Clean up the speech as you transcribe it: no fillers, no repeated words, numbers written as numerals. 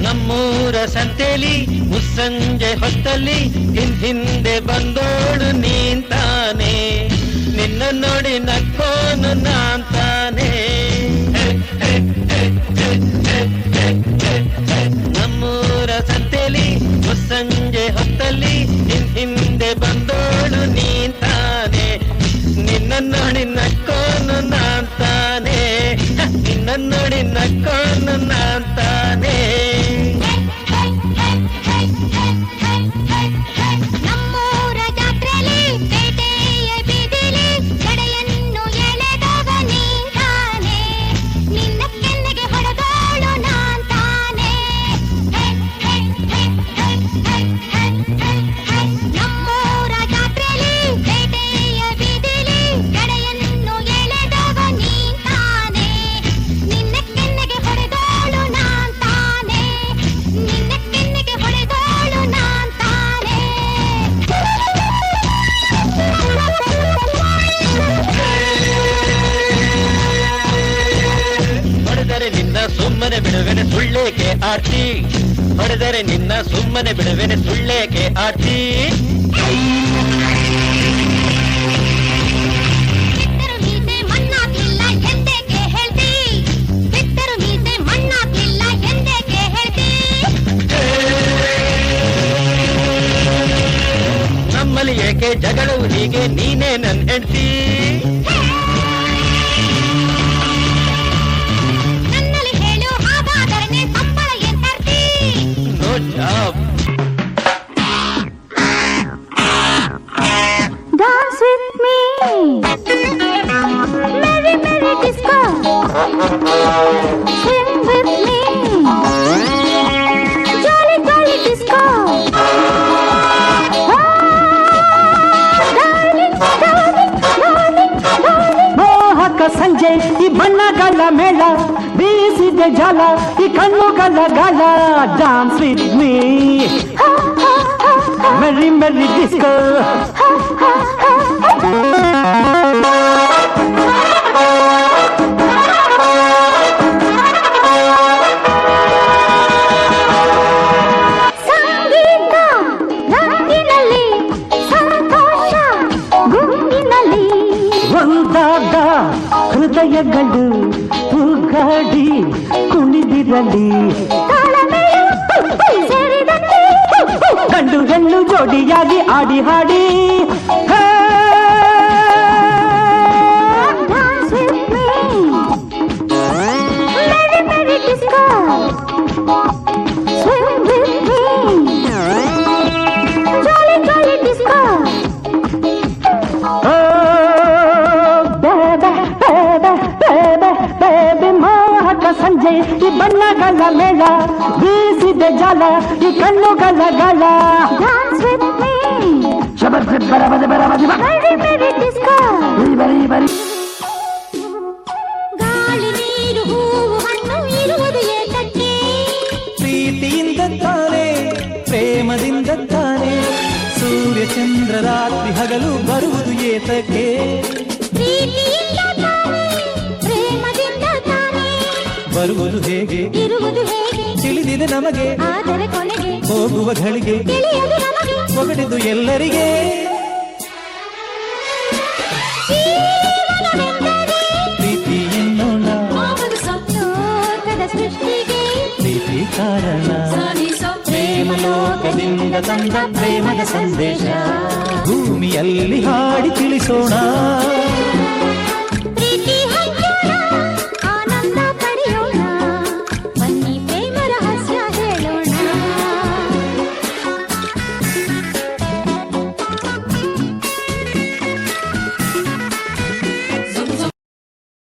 ನಮ್ಮೂರ ಸಂತೆಲಿ ಮುಸ್ಸಂಜೆ ಹೊತ್ತಲ್ಲಿ ಹಿಂದೆ ಬಂದೋಳು ನೀಂತಾನೆ, ನಿನ್ನ ನೋಡಿ ನಕ್ಕೋನು ನಾಂತಾನೆ. ನಮ್ಮೂರ ಸಂತೆಲಿ ಮುಸ್ಸಂಜೆ ಹೊತ್ತಲ್ಲಿ ಹಿಂದೆ ಬಂದೋಳು ನೀಂತಾನೆ, ನಿನ್ನ ನೋಡಿ ನಕ್ಕೋನು ನಾಂತಾನೆ, ನಿನ್ನ ನೋಡಿ ನಕ್ಕೋನು ನಾಂತಾನೆ. ನಮ್ಮೂರ ಜಾತ್ರೆಲಿ ಪೇಟೆಯ ಬೀದಿಲಿ ಜಡೆಯನ್ನು ಎಳೆದಾಗ ನೀಂತಾನೆ, ನಿನ್ನ ಕೆನ್ನೆಗೆ ಹೊಡೆದೋಳು ನಾಂತಾನೆ. ನಮ್ಮೂರ ಜಾತ್ರೆಲಿ ಪೇಟೆಯ ಬೀದಿಲಿ ಜಡೆಯನ್ನು ಎಳೆದಾಗ ನೀಂತಾನೆ, ನಿನ್ನ ಕೆನ್ನೆಗೆ ಹೊಡೆದೋಳು ನಾಂತಾನೆ, ನಿನ್ನ ಕೆನ್ನೆಗೆ ಹೊಡೆದೋಳು ನಾಂತಾನೆ. ಹೊಡೆದರೆ ನಿನ್ನ ಸುಮ್ಮನೆ ಬಿಡುವೆನೆ ಸುಳ್ಳೇಕೆ ಆರ್ತಿ, ಹೊಡೆದರೆ ನಿನ್ನ ಸುಮ್ಮನೆ ಬಿಡುವೆನೆ ಸುಳ್ಳೇಕೆ ಆರ್ತಿ. ಬಿಟ್ಟರು ಮೀಸೆ ಮಣ್ಣಾಗ್ಲಿಲ್ಲ ಎಂದೇಕೆ ಹೇಳ್ತಿ, ಬಿಟ್ಟರು ಮೀಸೆ ಮಣ್ಣಾಗ್ಲಿಲ್ಲ ಎಂದೇಕೆ ಹೇಳ್ತಿ. ನಮ್ಮಲ್ಲಿ ಏಕೆ ಜಗಳವು ಹೀಗೆ, ನೀನೇ ನನ್ ಹೆಂಡ್ತಿ. ನನ್ನಲ್ಲಿ ಹೇಳು ಹಾಗಾದರೆ ಸಂಬಳ ಏನ್ ತರ್ತಿ. No job. Dance with me, merry merry disco. Swing with me, jolly jolly disco. Darling, darling, darling, darling. ಮೋಹಕ ಸಂಜೆ ಈ ಬಣ್ಣಗಳ ಮೇಳ, ಬೀಸಿದೆ ಜಾಲ ಈ ಕಣ್ಣುಗಳ ಗಾಳ. Dance with me, Ha, ha, ha, ha, merry merry disco. ha, ha, ha. ಸಂಗೀತ ರಂಗಿನಲ್ಲಿ, ಸಂತೋಷ ಗುಂಗಿನಲ್ಲಿ. ಒಂದಾದ ಹೃದಯಗಳು ತೂಗಾಡಿ ಕುಣಿದಿರಲಿ, ತಾಳಮೇಳ ಸೇರಿದಂತೆ ಗಂಡು ಹೆಣ್ಣು ಜೋಡಿಯಾಗಿ ಆಡಿ ಹಾಡಿ. ಹೇ! Dance with me, merry merry disco. Swing with me, jolly jolly disco. ಓ ಬೇಬೆ ಬೇಬೆ ಬೇಬೆ ಬೇಬೆ, ಮೋಹಕ ಸಂಜೆ ಈ ಬಣ್ಣಗಳ ಮೇಳ, ಬೀಸಿದೆ ಜಾಲ ಈ ಕಣ್ಣುಗಳ ಗಾಳ. Dance with me, ಬರಬದೆ ಬರಬದೆ merry merry disco. ಬರಿ ಬರಿ. ಗಾಳಿ ನೀರು ಹೂವು ಹಣ್ಣು ಇರುವುದು ಏತಕ್ಕೆ, ಪ್ರೀತಿಯಿಂದ ತಾನೆ ಪ್ರೇಮದಿಂದ ತಾನೆ, ಸೂರ್ಯ ಚಂದ್ರ ರಾತ್ರಿ ಹಗಲು ಬರುವುದು ಏತಕ್ಕೆ. ಪ್ರೀತಿಯಿಂದ ತಾನೆ ಪ್ರೇಮದಿಂದ ತಾನೆ, ಬರುವುದು ಹೇಗೆ ಇರುವುದು ಹೇಗೆ ತಿಳಿದಿದೆ ನಮಗೆ, ಆದರೆ ಕೊನೆಗೆ ಹೋಗುವ ಘಳಿಗೆ ತಿಳಿಯದು ನಮಗೆ. ಒಗಟಿದು ಎಲ್ಲರಿಗೆ. ಜೀವನವೆಂದರೆ ಪ್ರೀತಿ ಎನ್ನೋಣ, ಮಾವನ ಸಂತೋಷದ ಸೃಷ್ಟಿಗೆ ಪ್ರೀತಿ ಕಾರಣ, ಪ್ರೇಮ ಲೋಕದಿಂದ ತಂದ ಪ್ರೇಮದ ಸಂದೇಶ, ಭೂಮಿಯಲ್ಲಿ ಹಾಡಿ ತಿಳಿಸೋಣ.